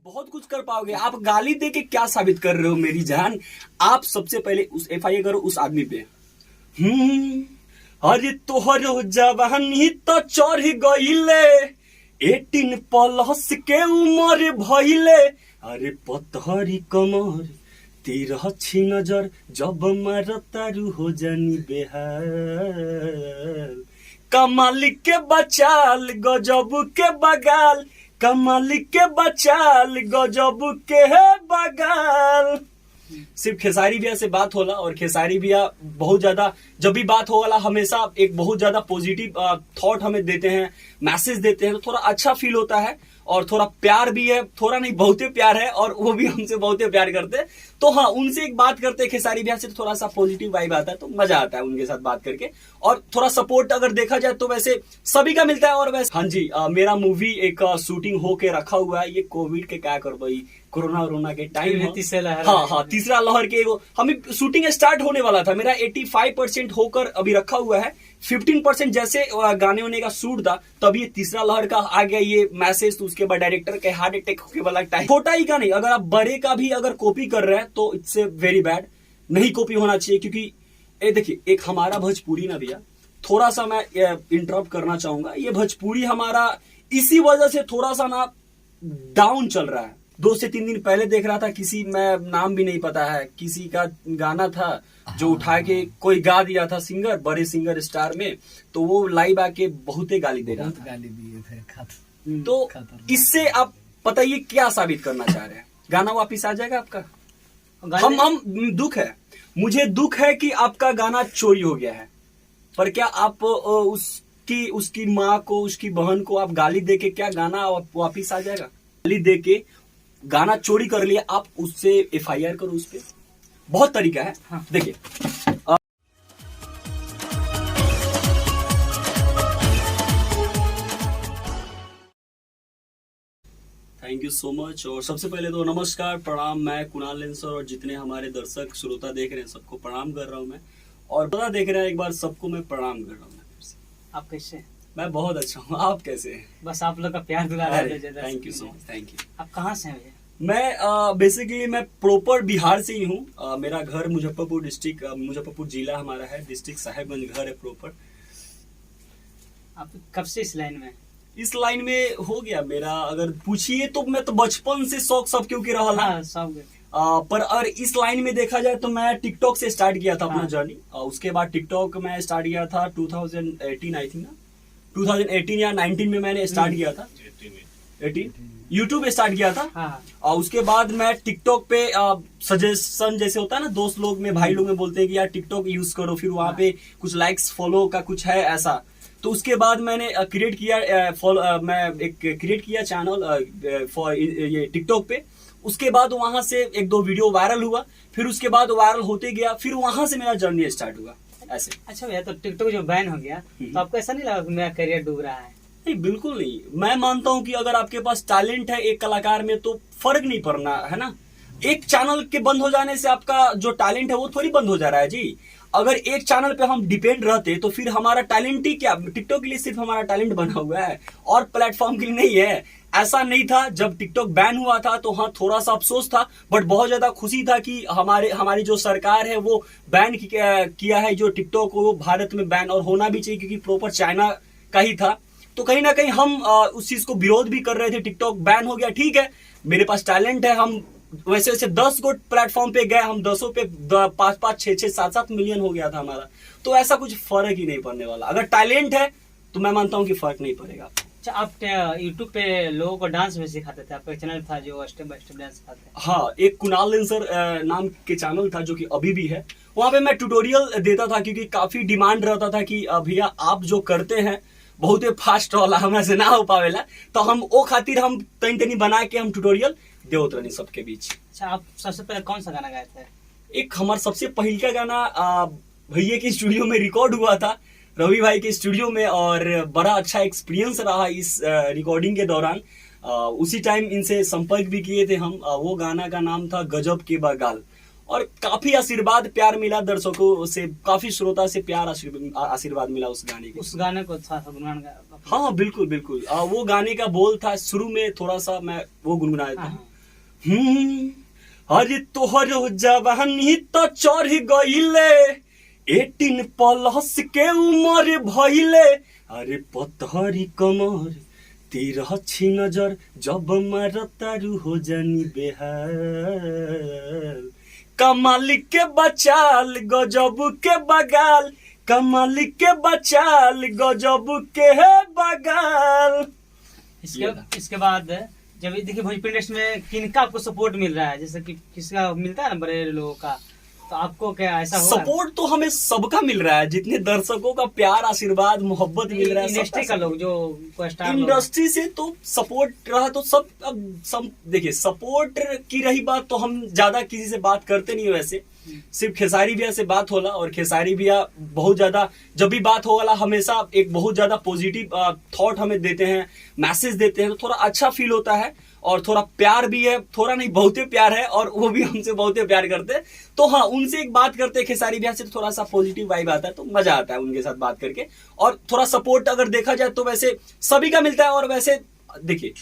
बहुत कुछ कर पाओगे। आप गाली दे के क्या साबित कर रहे हो मेरी जान? आप सबसे पहले उस FIR करो उस आदमी पे। अरे तोहरो जवानी तो चढ़ गईले 18+ के उम्र भइले। अरे पतहरी कमर तेरा अच्छी नजर जब मारतारू हो जानी बेहाल। कमाल के बचाल गजब के बगाल, कमाल के बचाल गजब के है बगाल। सिर्फ खेसारी भैया से बात होला और खेसारी भैया बहुत ज्यादा जब भी बात होला हमेशा एक बहुत ज्यादा पॉजिटिव थॉट हमें देते हैं, मैसेज देते हैं, तो थोड़ा अच्छा फील होता है और थोड़ा प्यार भी है, थोड़ा नहीं बहुते प्यार है और वो भी हमसे बहुते प्यार करते हैं। तो हाँ, उनसे एक बात करते हैं खेसारी भैया से, तो थोड़ा सा पॉजिटिव वाइब आता है, तो मजा आता है उनके साथ बात करके। और थोड़ा सपोर्ट अगर देखा जाए तो वैसे सभी का मिलता है। और वैसे हाँ जी, मेरा मूवी एक शूटिंग होके रखा हुआ है। ये कोविड के क्या कर भाई, कोरोना के टाइम है, तीसरा लहर के हमें शूटिंग स्टार्ट होने वाला था। मेरा 85% होकर अभी रखा हुआ है। 15% जैसे गाने होने का शूट था तब ये तीसरा लहर का आ गया ये मैसेज। तो उसके बाद डायरेक्टर के हार्ट अटैक होने वाला टाइम। छोटा ही का नहीं, अगर आप बड़े का भी अगर कॉपी कर रहे हैं तो इट्स वेरी बैड, नहीं कॉपी होना चाहिए। क्योंकि देखिए, एक हमारा भोजपुरी ना भैया, थोड़ा सा मैं इंटरप्ट करना चाहूंगा। ये भोजपुरी हमारा इसी वजह से थोड़ा सा ना डाउन चल रहा है। 2 से 3 दिन पहले देख रहा था, किसी मैं नाम भी नहीं पता है, किसी का गाना था जो उठा के कोई गा दिया था सिंगर, बड़े सिंगर स्टार में, तो वो लाइव आके बहुते गाली दे रहा था। गाली दिए थे तो इससे आप बताइए क्या साबित करना चाह रहे हैं? गाना वापिस आ जाएगा आपका? हम दुख है, मुझे दुख है कि आपका गाना चोरी हो गया है, पर क्या आप उसकी माँ को, उसकी बहन को आप गाली दे के क्या गाना वापिस आ जाएगा? गाली दे के गाना चोरी कर लिया, आप उससे FIR करो उस पे। बहुत तरीका है। हाँ। देखिए, थैंक यू सो मच। और सबसे पहले तो नमस्कार, प्रणाम। मैं कुणाल लेंसर और जितने हमारे दर्शक श्रोता देख रहे हैं सबको प्रणाम कर रहा हूं मैं, और बता देख रहे हैं एक बार सबको मैं प्रणाम कर रहा हूँ। आप कैसे? मैं बहुत अच्छा हूँ, आप कैसे हैं? बस आप लोग का प्यार दुलार। Thank you so much, thank you. आप कहाँ से हैं? मैं बेसिकली मैं प्रॉपर बिहार से ही हूँ। मेरा घर मुजफ्फरपुर डिस्ट्रिक्ट, मुजफ्फरपुर जिला हमारा है, डिस्ट्रिक्ट साहेबगंज घर है प्रॉपर। आप कब से इस लाइन में? इस लाइन में हो गया मेरा, अगर पूछिए तो मैं तो बचपन से शौक सब क्योंकि रहा। हाँ, पर अगर इस लाइन में देखा जाए तो मैं टिकटॉक से स्टार्ट किया था अपना जर्नी। उसके बाद टिकटॉक में स्टार्ट किया था 2018 आई थिंक ना, 2018 या 19 में मैंने स्टार्ट किया था। 18 यूट्यूब स्टार्ट किया था। हाँ। और उसके बाद मैं टिकटॉक पे सजेशन जैसे होता है ना, दोस्त लोग में, भाई लोग में बोलते हैं कि यार टिकटॉक यूज करो, फिर वहां पे कुछ लाइक्स फॉलो का कुछ है ऐसा। तो उसके बाद मैंने क्रिएट किया मैं एक क्रिएट किया चैनल फॉर ये टिकटॉक पे। उसके बाद वहां से 1-2 वीडियो वायरल हुआ, फिर उसके बाद वायरल होते गया, फिर वहां से मेरा जर्नी स्टार्ट हुआ ऐसे। अच्छा भैया, तो टिकटॉक जो बैन हो गया तो आपको ऐसा नहीं लगा कि मेरा करियर डूब रहा है? नहीं, बिल्कुल नहीं। मैं मानता हूं कि अगर आपके पास टैलेंट है एक कलाकार में तो फर्क नहीं पड़ना है ना। एक चैनल के बंद हो जाने से आपका जो टैलेंट है वो थोड़ी बंद हो जा रहा है जी। अगर एक चैनल पे हम डिपेंड रहते तो फिर हमारा टैलेंट ही क्या, टिकटॉक के लिए सिर्फ हमारा टैलेंट बना हुआ है और प्लेटफॉर्म के लिए नहीं है। ऐसा नहीं था जब टिकटॉक बैन हुआ था, तो हाँ थोड़ा सा अफसोस था, बट बहुत ज्यादा खुशी था कि हमारी जो सरकार है वो बैन किया है जो टिकटॉक को भारत में बैन, और होना भी चाहिए क्योंकि प्रॉपर चाइना का ही था। तो कहीं ना कहीं हम उस चीज को विरोध भी कर रहे थे। टिकटॉक बैन हो गया, ठीक है, मेरे पास टैलेंट है, हम वैसे वैसे 10 गो प्लेटफॉर्म पे गए, हम 10 पे 5-5, 6-6, 7-7 मिलियन हो गया था हमारा। तो ऐसा कुछ फर्क ही नहीं पड़ने वाला। अगर टैलेंट है तो मैं मानता हूँ कि फर्क नहीं पड़ेगा। अच्छा, आप यूट्यूब पे लोगों को डांस भी सिखाते थे? आपका चैनल था जो स्टेप बाय स्टेप डांस सिखाते? हाँ, एक कुणाल लेंसर नाम के चैनल था जो कि अभी भी है। वहां पे मैं ट्यूटोरियल देता था क्योंकि काफी डिमांड रहता था कि भैया आप जो करते हैं बहुत ही फास्ट वाला हमरा से ना हो पावेला, तो हम वो खातिर हम तनी बना के हम ट्यूटोरियल देवत रहनी सबके बीच। अच्छा, आप सबसे पहले कौन सा गाना गाए थे? एक हमारा सबसे पहले का गाना भैया के स्टूडियो में रिकॉर्ड हुआ था, रवि भाई के स्टूडियो में, और बड़ा अच्छा एक्सपीरियंस रहा इस रिकॉर्डिंग के दौरान। उसी टाइम इनसे संपर्क भी किए थे हम। वो गाना का नाम था गजब के बगाल, और काफी आशीर्वाद प्यार मिला दर्शकों से, काफी श्रोता से प्यार आशीर्वाद मिला उस गाने के। उस गाने को था गुनगुनान? हाँ बिल्कुल बिल्कुल। वो गाने का बोल था, शुरू में थोड़ा सा मैं वो गुनगुनाया था। अरे तोहरो जवानी तो चढ़ गईले 18 प्लस के उम्र भइले। अरे पतहरी कमर तेरा छी नजर जब मारतारू हो जानी बेहाल। कमाल के बचाल गजब के बगाल, कमाल के बचाल गजब के बगाल। इसके बाद जब देखिए भोजपुरी इंडस्ट्री में किनका आपको सपोर्ट मिल रहा है, जैसे कि किसका मिलता है ना बड़े लोगों का, तो आपको क्या ऐसा हुआ? सपोर्ट तो हमें सबका मिल रहा है, जितने दर्शकों का प्यार आशीर्वाद मोहब्बत मिल रहा है। इंडस्ट्री का लोग जो स्टार इंडस्ट्री से तो सपोर्ट रहा तो सब देखिए सपोर्ट की रही बात तो हम ज्यादा किसी से बात करते नहीं है वैसे, सिर्फ खेसारी भैया से बात होला और खेसारी भैया बहुत ज्यादा जब भी बात होला हमेशा एक बहुत ज्यादा पॉजिटिव थॉट हमें देते हैं, मैसेज देते हैं, तो थोड़ा अच्छा फील होता है और थोड़ा प्यार भी है, थोड़ा नहीं बहुते प्यार है और वो भी हमसे बहुते प्यार करते हैं। तो हाँ, उनसे एक बात करते हैं खेसारी भैया से, थोड़ा सा पॉजिटिव वाइब आता है, तो मजा आता है उनके साथ बात करके। और थोड़ा सपोर्ट अगर देखा जाए तो वैसे सभी का मिलता है। और वैसे देखिए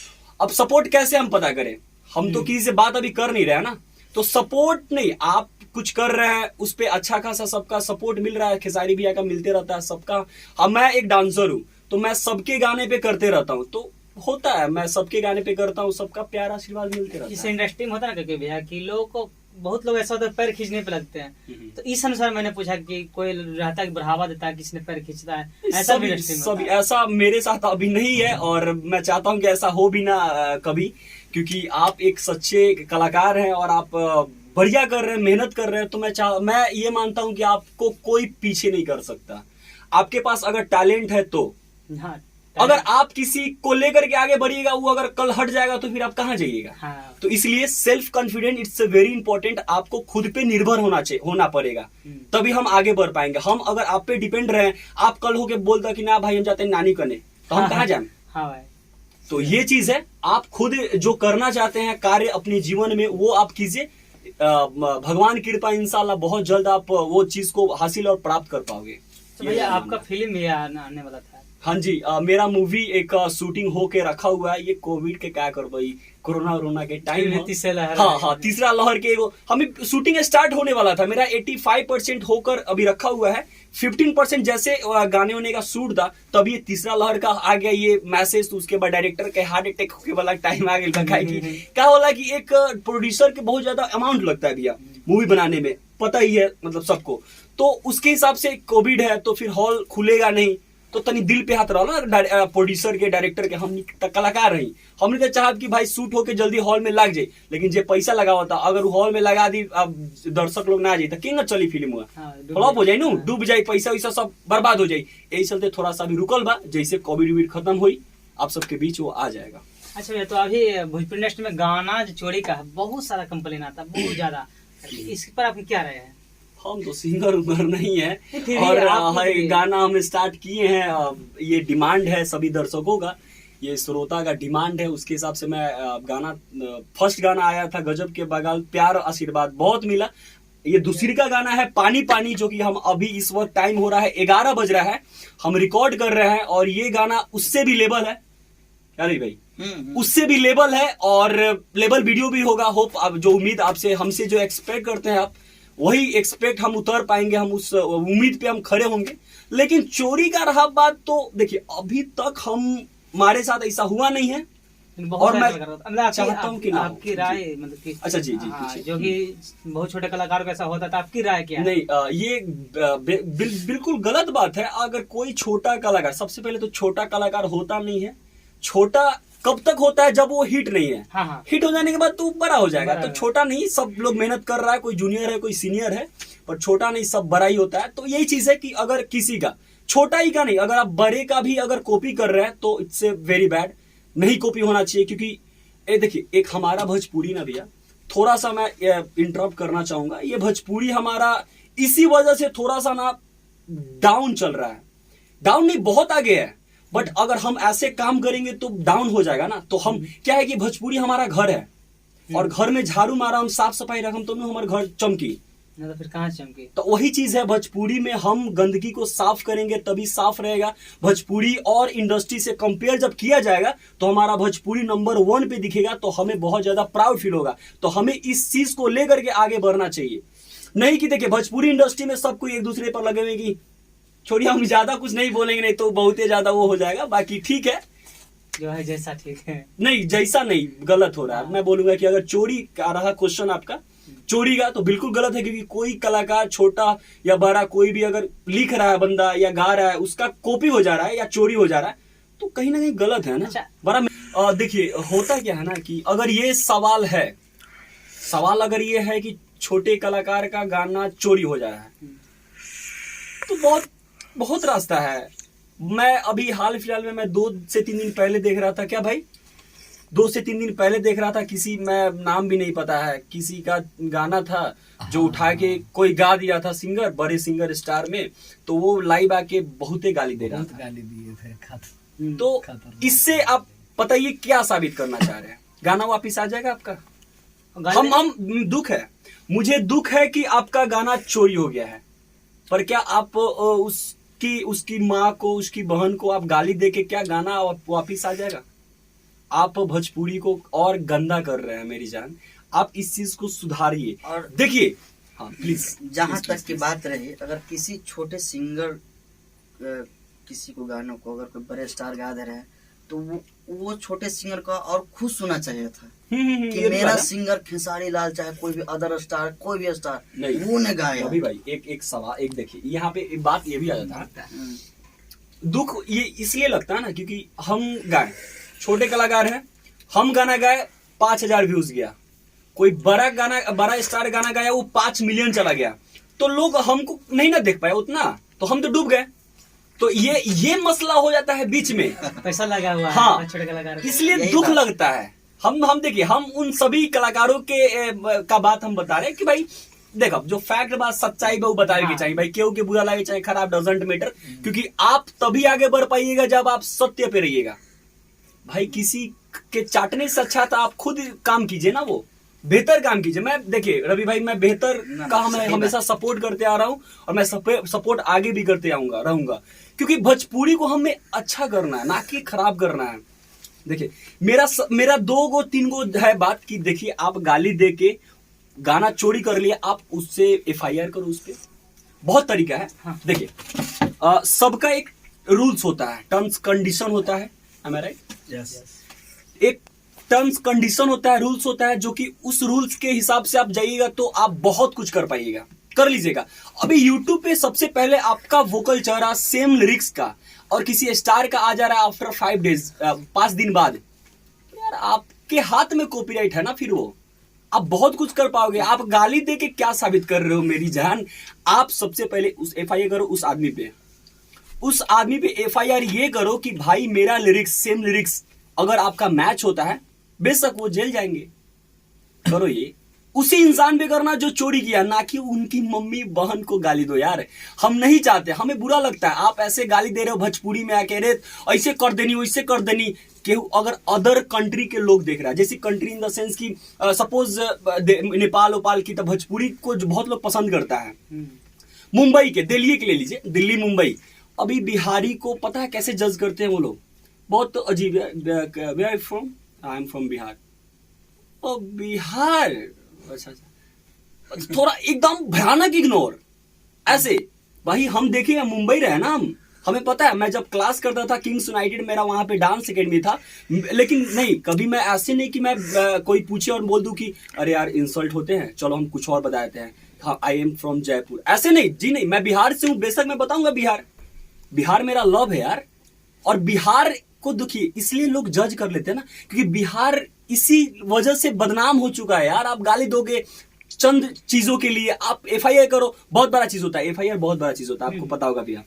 अब सपोर्ट कैसे हम पता करें, हम तो किसी से बात अभी कर नहीं रहे हैं ना, तो सपोर्ट नहीं, आप कुछ कर रहे हैं उस पे अच्छा खासा सबका सपोर्ट मिल रहा है, खेसारी भैया का मिलते रहता है सबका। अब मैं एक डांसर हूँ तो मैं सबके गाने पे करते रहता हूँ, तो होता है मैं सबके गाने पे करता हूँ, सबका प्यार आशीर्वाद मिलते रहता इस है। इंडस्ट्री में होता है ना क्योंकि भैया कि लोगों को बहुत लोग ऐसा होता है पैर खींचने पे लगते हैं, तो इस अनुसार मैंने पूछा कि कोई रहता है बढ़ावा देता है, किसी ने पैर खींचता है, ऐसा भी इंडस्ट्री में होता है? ऐसा मेरे साथ अभी नहीं है और मैं चाहता हूँ कि ऐसा हो भी ना कभी, क्योंकि आप एक सच्चे कलाकार हैं और आप बढ़िया कर रहे हैं, मेहनत कर रहे हैं, तो मैं ये मानता हूँ कि आपको कोई पीछे नहीं कर सकता। आपके पास अगर टैलेंट है तो हाँ, अगर आप किसी को लेकर के आगे बढ़िएगा, वो अगर कल हट जाएगा तो फिर आप कहाँ जाइएगा? हाँ। तो इसलिए self confident it's very important. आपको खुद पे निर्भर होना पड़ेगा, तभी हम आगे बढ़ पाएंगे। हम अगर आप पे डिपेंड रहे, आप कल होके बोलता कि ना भाई हम जाते हैं नानी करने, तो हम कहाँ जाए? हाँ भाई, तो ये चीज है, आप खुद जो करना चाहते हैं कार्य अपने जीवन में वो आप कीजिए। भगवान की कृपा इंशाल्लाह बहुत जल्द आप वो चीज को हासिल और प्राप्त कर पाओगे। तो भैया आपका फिल्म भी आने वाला था? हाँ जी, मेरा मूवी एक शूटिंग होके रखा हुआ है। ये कोविड के क्या कर भाई, कोरोना के टाइम है। तीसरा लहर, हाँ, तीसरा लहर के वो हमें शूटिंग स्टार्ट होने वाला था। मेरा 85% होकर अभी रखा हुआ है, 15% जैसे गाने होने का शूट था तब ये तीसरा लहर का आ गया ये मैसेज। तो उसके बाद डायरेक्टर के हार्ट अटैक होने वाला टाइम आ गया। क्या होला कि एक प्रोड्यूसर के बहुत ज्यादा अमाउंट लगता है भैया मूवी बनाने में, पता ही है मतलब सबको। तो उसके हिसाब से कोविड है तो फिर हॉल खुलेगा नहीं, तो तनी दिल पे हाथ रहो ना प्रोड्यूसर के, डायरेक्टर के। हम कलाकार रही, हमने तो चाहत कि भाई शूट होके जल्दी हॉल में लग जाए, लेकिन जे पैसा लगा होता अगर हॉल में लगा दी, अब दर्शक लोग ना आ जाए तो किंग चली फिल्म हुआ, फ्लॉप हो जाए नु, डूब जाए, पैसा वैसा सब बर्बाद हो जाए। यही चलते थोड़ा सा भी रुकल बा, जैसे कोविड खत्म हुई आप सबके बीच वो आ जाएगा। अच्छा भैया, तो अभी भोजपुरी इंडस्ट्री में गाना जो चोरी का है बहुत सारा कंप्लेन आता है, बहुत ज्यादा, इस पर आपकी क्या राय है? हम तो सिंगर उंगर नहीं है और गाना हम स्टार्ट किए हैं, ये डिमांड है सभी दर्शकों का, ये श्रोता का डिमांड है, उसके हिसाब से मैं गाना फर्स्ट गाना आया था गजब के बगाल, प्यार आशीर्वाद बहुत मिला। ये दूसरी का गाना है पानी पानी, जो कि हम अभी इस वक्त टाइम हो रहा है 11 बज रहा है, हम रिकॉर्ड कर रहे हैं और ये गाना उससे भी लेवल है, क्या नहीं भाई, उससे भी लेवल है और लेवल वीडियो भी होगा। होप आप जो उम्मीद आपसे हमसे जो एक्सपेक्ट करते हैं आप वही एक्सपेक्ट हम उतर पाएंगे, हम उस उम्मीद पे हम खड़े होंगे। लेकिन चोरी का रहा बात तो देखिए अभी तक हमारे साथ ऐसा हुआ नहीं है और मैं चाहता हूँ कि आपकी राय मतलब कि अच्छा जी जो कि बहुत छोटे कलाकार को ऐसा होता था, आपकी राय क्या है? नहीं, ये बिल्कुल गलत बात है। अगर कोई छोटा कलाकार, सबसे पहले तो छोटा कलाकार होता नहीं है, छोटा कब तक होता है जब वो हिट नहीं है। हाँ। हिट हो जाने के बाद तो बड़ा हो जाएगा, तो छोटा नहीं, सब लोग मेहनत कर रहा है, कोई जूनियर है कोई सीनियर है, पर छोटा नहीं, सब बड़ा ही होता है। तो यही चीज है कि अगर किसी का छोटा ही का नहीं, अगर आप बड़े का भी अगर कॉपी कर रहे हैं तो इट्स वेरी बैड, नहीं कॉपी होना चाहिए। क्योंकि देखिए एक हमारा भोजपुरी ना भैया, थोड़ा सा मैं इंटरप्ट करना चाहूंगा, ये भोजपुरी हमारा इसी वजह से थोड़ा सा ना डाउन चल रहा है, डाउन नहीं बहुत आगे है, बट अगर हम ऐसे काम करेंगे तो डाउन हो जाएगा ना। तो हम क्या है कि भोजपुरी हमारा घर है और घर में झाड़ू मारा हम साफ सफाई रखम तो हमारे घर चमकी, ना तो फिर कहाँ चमके। तो वही चीज है, भोजपुरी में हम गंदगी को साफ करेंगे तभी साफ रहेगा। भोजपुरी और इंडस्ट्री से कंपेयर जब किया जाएगा तो हमारा भोजपुरी नंबर 1 पे दिखेगा, तो हमें बहुत ज्यादा प्राउड फील होगा। तो हमें इस चीज को लेकर के आगे बढ़ना चाहिए, नहीं कि देखिए भोजपुरी इंडस्ट्री में सब कोई एक दूसरे पर लगे हुए कि छोड़िए हम ज्यादा कुछ नहीं बोलेंगे, नहीं तो बहुत ही ज्यादा वो हो जाएगा। बाकी ठीक है, जो है जैसा ठीक है। नहीं जैसा नहीं, गलत हो रहा है। मैं बोलूंगा कि अगर चोरी का रहा क्वेश्चन आपका चोरी का, तो बिल्कुल गलत है, क्योंकि कोई कलाकार छोटा या बड़ा कोई भी अगर लिख रहा है बंदा या गा रहा है, उसका कॉपी हो जा रहा है या चोरी हो जा रहा है, तो कहीं ना कहीं गलत है ना। अच्छा। बड़ा देखिए होता क्या है ना कि अगर ये सवाल अगर ये है कि छोटे कलाकार का गाना चोरी हो जा रहा है, तो बहुत रास्ता है। मैं अभी हाल फिलहाल में मैं 2 से 3 दिन पहले देख रहा था, क्या भाई 2 से 3 दिन पहले देख रहा था, किसी, मैं नाम भी नहीं पता है, किसी का गाना था जो उठा के कोई गा दिया था, सिंगर, बड़े सिंगर स्टार में, तो वो लाइव आके बहुत ही गाली दे रहा था। गाली दिए थे। तो इससे आप बताइए क्या साबित करना चाह रहे हैं? गाना वापिस आ जाएगा आपका? हम दुख है, मुझे दुख है कि आपका गाना चोरी हो गया है, पर क्या आप उसकी माँ को, उसकी बहन को आप गाली दे के क्या गाना वापिस आ जाएगा? आप भोजपुरी को और गंदा कर रहे हैं मेरी जान, आप इस चीज को सुधारिए। और देखिए, हाँ प्लीज, जहाँ तक की बात रही, अगर किसी छोटे सिंगर किसी को गानों को अगर कोई बड़े स्टार गा दे रहे हैं, तो वो छोटे सिंगर का और खुद सुनना चाहिए था कि मेरा सिंगर खेसारी लाल, चाहे कोई भी अदर स्टार, कोई भी स्टार, वो ने गाया। अभी भाई एक सवाल, एक देखिए यहाँ पे एक बात ये भी आ जाता है, दुख ये इसलिए लगता है ना क्योंकि हम गाए, छोटे कलाकार हैं, हम गाना गाए 5000 व्यूज गया, कोई बड़ा स्टार गाना गाया वो 5 मिलियन चला गया, तो लोग हमको नहीं ना देख पाए उतना, तो हम तो डूब गए। तो ये मसला हो जाता है बीच में, पैसा लगा हुआ हाँ, है छोटे कलाकार, इसलिए दुख लगता है। हम देखिए, हम उन सभी कलाकारों के का बात हम बता रहे हैं कि भाई देखो, जो फैक्ट बात सच्चाई वो बताएगी चाहिए भाई, क्यों के बुरा लगे चाहे खराब, डजंट मैटर, क्योंकि आप तभी आगे बढ़ पाइएगा जब आप सत्य पे रहिएगा। भाई किसी के चाटने से अच्छा था आप खुद काम कीजिए ना, वो बेहतर काम कीजिए। मैं देखिए रवि भाई, मैं बेहतर का मैं हमेशा सपोर्ट करते आ रहा हूं, और मैं सपोर्ट आगे भी करते रहूंगा, क्योंकि भोजपुरी को हमें अच्छा करना है, ना कि खराब करना है। देखिए मेरा 2 3 गो है बात कि देखिए, आप गाली दे के गाना चोरी कर लिया, आप उससे FIR करो, उस पर बहुत तरीका है। हाँ। देखिए सबका एक रूल्स होता है, टर्म्स कंडीशन होता है, am I right? Yes. एक टर्म्स कंडीशन होता है, रूल्स होता है, जो कि उस रूल्स के हिसाब से आप जाइएगा तो आप बहुत कुछ कर पाइएगा, कर लीजिएगा। अभी यूट्यूब पे सबसे पहले आपका वोकल चल रहा सेम लिरिक्स का, और किसी स्टार का आ जा रहा है आफ्टर 5 डेज, 5 दिन बाद, यार आपके हाथ में कॉपीराइट है ना, फिर वो आप बहुत कुछ कर पाओगे। आप गाली दे के क्या साबित कर रहे हो मेरी जान? आप सबसे पहले उस FIR करो उस आदमी पे FIR ये करो कि भाई मेरा लिरिक्स सेम लिरिक्स अगर आपका मैच होता है, बेशक वो जेल जाएंगे, करो ये। उसी इंसान पे करना जो चोरी किया, ना कि उनकी मम्मी बहन को गाली दो। यार हम नहीं चाहते, हमें बुरा लगता है आप ऐसे गाली दे रहे हो भोजपुरी में आके, रे ऐसे कर देनी वैसे कर देनी। अगर अदर कंट्री के लोग देख रहा है, जैसे कंट्री इन द सेंस की सपोज नेपाल उपाल की, तो भोजपुरी को जो बहुत लोग पसंद करता है, मुंबई के, दिल्ली के ले लीजिए, दिल्ली मुंबई, अभी बिहारी को पता है कैसे जज करते हैं वो लोग, बहुत तो अजीब है। Where are you from? I am from Bihar. Oh Bihar, अच्छा, थोड़ा एकदम भयानक इग्नोर ऐसे। भाई हम देखे मुंबई रहे ना, हमें पता है। मैं जब क्लास करता था किंग्स यूनाइटेड, मेरा वहां पे डांस एकेडमी था, लेकिन नहीं कभी मैं ऐसे नहीं कि मैं कोई पूछे और बोल दूं कि अरे यार इंसल्ट होते हैं, चलो हम कुछ और बता देते हैं, हाँ आई एम फ्रॉम जयपुर, ऐसे नहीं जी, नहीं। मैं बिहार से हूँ, बेशक मैं बताऊंगा बिहार मेरा लव है यार। और बिहार को दुखी इसलिए लोग जज कर लेते हैं ना, क्योंकि बिहार इसी वजह से बदनाम हो चुका है यार। आप गाली दोगे चंद चीजों के लिए, आप FIR करो, बहुत बड़ा चीज होता है FIR, बहुत बड़ा चीज होता है, आपको पता होगा भैया।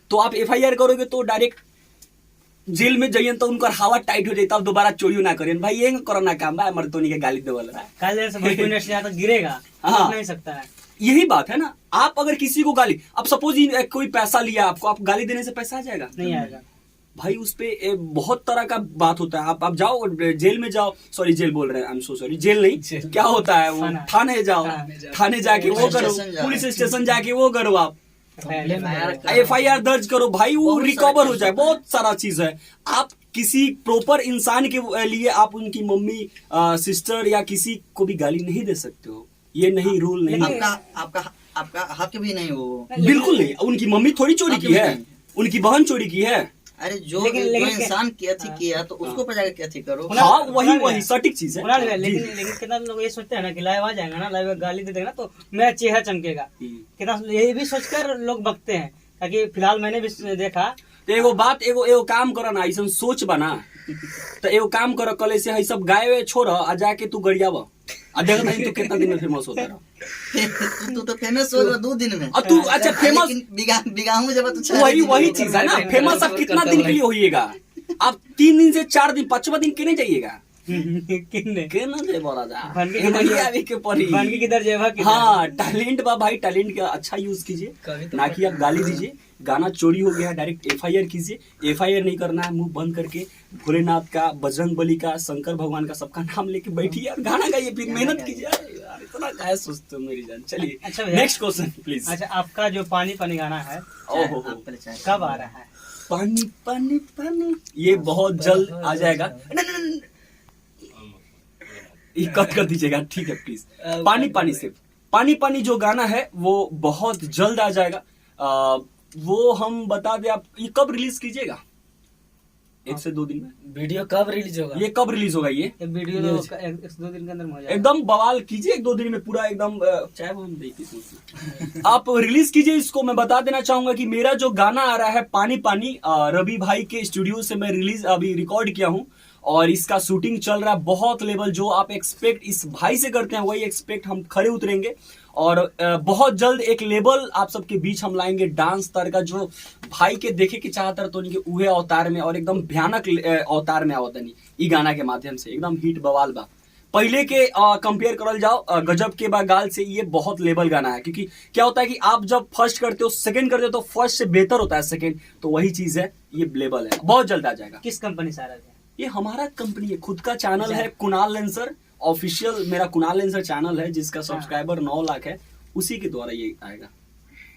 तो आप FIR करोगे तो डायरेक्ट जेल में जाइए, तो उनका हवा टाइट हो जाए, तब दोबारा चोरी ना करें भाई, ये कोरोना काम है, मर्दोनी के गाली देवल से गिरेगा, हाँ नहीं सकता है। यही बात है ना। आप अगर किसी को गाली, अब सपोज कोई पैसा लिया आपको, आप गाली देने से पैसा आ जाएगा? नहीं आएगा। भाई उस पे बहुत तरह का बात होता है। आप जाओ जेल में जाओ, सॉरी जेल बोल रहे हैं, I am so sorry, jail नहीं, क्या होता है वो, थाने जाओ, थाने जाके वो करो, पुलिस स्टेशन जाके वो करो, आप FIR दर्ज करो भाई, वो रिकवर हो जाए। बहुत सारा चीज है। आप किसी प्रॉपर इंसान के लिए आप उनकी मम्मी, सिस्टर या किसी को भी गाली नहीं दे सकते हो, ये नहीं, रूल नहीं है। आपका हक भी नहीं वो, बिल्कुल नहीं। उनकी मम्मी थोड़ी चोरी की है, उनकी बहन चोरी की है। अरे जो इंसान की अथी किया तो उसको पर जाकर अथी करो। हाँ वही सटीक चीज है। लेकिन कितना लोग ये सोचते हैं ना कि लाइव आ जाएगा ना, लाइव गाली दे देगा ना तो मेरा चेहरा चमकेगा, कितना ये भी सोचकर लोग बकते हैं। ताकि फिलहाल मैंने भी देखा, तो एगो बात, एगो काम करो ना, ऐसा सोच बना, तो एगो काम करो, कल से सब गाय छोड़ आ जाके तू गरियाव, देखा नहीं तू कितना दिन में फेमस होता रहा। तू तो फेमस हो रहा 2 दिन में। तू अच्छा फेमस बिगाहू जब तो वही चीज है ना, फेमस आप कितना दिन के लिए होइएगा? आप 3 दिन से 4 दिन, 5वां दिन के नहीं जाइएगा। हाँ टैलेंट बा भाई, टैलेंट का अच्छा यूज कीजिए, ना कि आप गाली दीजिए। गाना चोरी हो गया है, डायरेक्ट FIR कीजिए। FIR नहीं करना है, मुंह बंद करके भोलेनाथ का, बजरंग बली का, शंकर भगवान का, सबका नाम लेके बैठिए और गाना गाइए, फिर मेहनत कीजिए। यार इतना क्या सोचते हो मेरी जान। चलिए अच्छा नेक्स्ट क्वेश्चन प्लीज। अच्छा आपका जो पानी पानी गाना है ओहो कब आ रहा है? पानी पानी पानी, ये बहुत जल्द आ जाएगा। ये कट कर दीजिएगा, ठीक है प्लीज। पानी पानी, सिर्फ पानी पानी जो गाना है वो बहुत जल्द आ जाएगा। वो हम बता दें, आप ये कब रिलीज कीजिएगा? 1 से 2 दिन में। वीडियो कब रिलीज होगा? ये कब रिलीज होगा? ये वीडियो 1-2 दिन के अंदर हो जाएगा। एकदम बवाल कीजिए, 1-2 दिन में पूरा एकदम चाहे वो हम देखिए आप रिलीज कीजिए इसको। मैं बता देना चाहूंगा कि मेरा जो गाना आ रहा है पानी पानी, रवि भाई के स्टूडियो से मैं रिलीज अभी रिकॉर्ड किया हूँ और इसका शूटिंग चल रहा है। बहुत लेवल जो आप एक्सपेक्ट इस भाई से करते हैं वही एक्सपेक्ट हम खड़े उतरेंगे। और बहुत जल्द एक लेवल आप सबके बीच हम लाएंगे डांस स्तर का, जो भाई के देखे के चाहता तो उनके उहे अवतार में और एकदम भयानक अवतार में आवतनी ई गाना के माध्यम से एकदम हिट बवाल बा। पहले के कंपेयर करल जाओ गजब के बा गाल से, ये बहुत लेवल गाना है। क्योंकि क्या होता है कि आप जब फर्स्ट करते हो, सेकंड करते हो तो फर्स्ट से बेहतर होता है सेकंड, तो वही चीज है, ये लेवल है, बहुत जल्द आ जाएगा। किस कंपनी से आ रहा है? ये हमारा कंपनी है, खुद का चैनल है, कुणाल लेंसर ऑफिशियल। मेरा कुणाल लेंसर चैनल है जिसका सब्सक्राइबर 9 लाख है, उसी के द्वारा ये आएगा।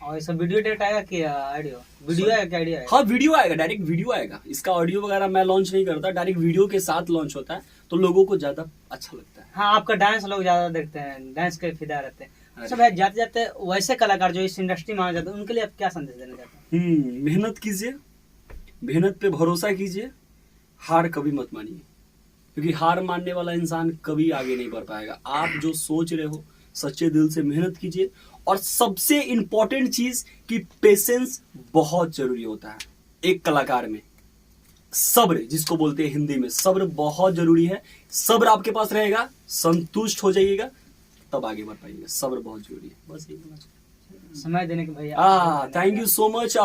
और इसका वीडियो डायरेक्ट आएगा कि ऑडियो? वीडियो आएगा क्या? ऑडियो आएगा? हाँ वीडियो आएगा, डायरेक्ट वीडियो आएगा। इसका ऑडियो वगैरह मैं लॉन्च नहीं करता, डायरेक्ट वीडियो के साथ लॉन्च होता है, तो लोगों को ज्यादा अच्छा लगता है। हाँ आपका डांस लोग ज्यादा देखते हैं, डांस के फिदा रहते हैं। अच्छा भाई, जाते जाते वैसे कलाकार जो इस इंडस्ट्री में आ जाते हैं उनके लिए आप क्या संदेश देना चाहते हैं? मेहनत कीजिए, मेहनत पे भरोसा कीजिए, हार कभी मत मानिए, क्योंकि हार मानने वाला इंसान कभी आगे नहीं बढ़ पाएगा। आप जो सोच रहे हो सच्चे दिल से मेहनत कीजिए। और सबसे इंपॉर्टेंट चीज कि पेशेंस बहुत जरूरी होता है एक कलाकार में। सब्र जिसको बोलते हैं हिंदी में, सब्र बहुत जरूरी है। सब्र आपके पास रहेगा, संतुष्ट हो जाइएगा, तब आगे बढ़ पाइएगा। सब्र बहुत जरूरी है, बस यही बोलना चाहिए। समय देने के भैया थैंक यू सो मच।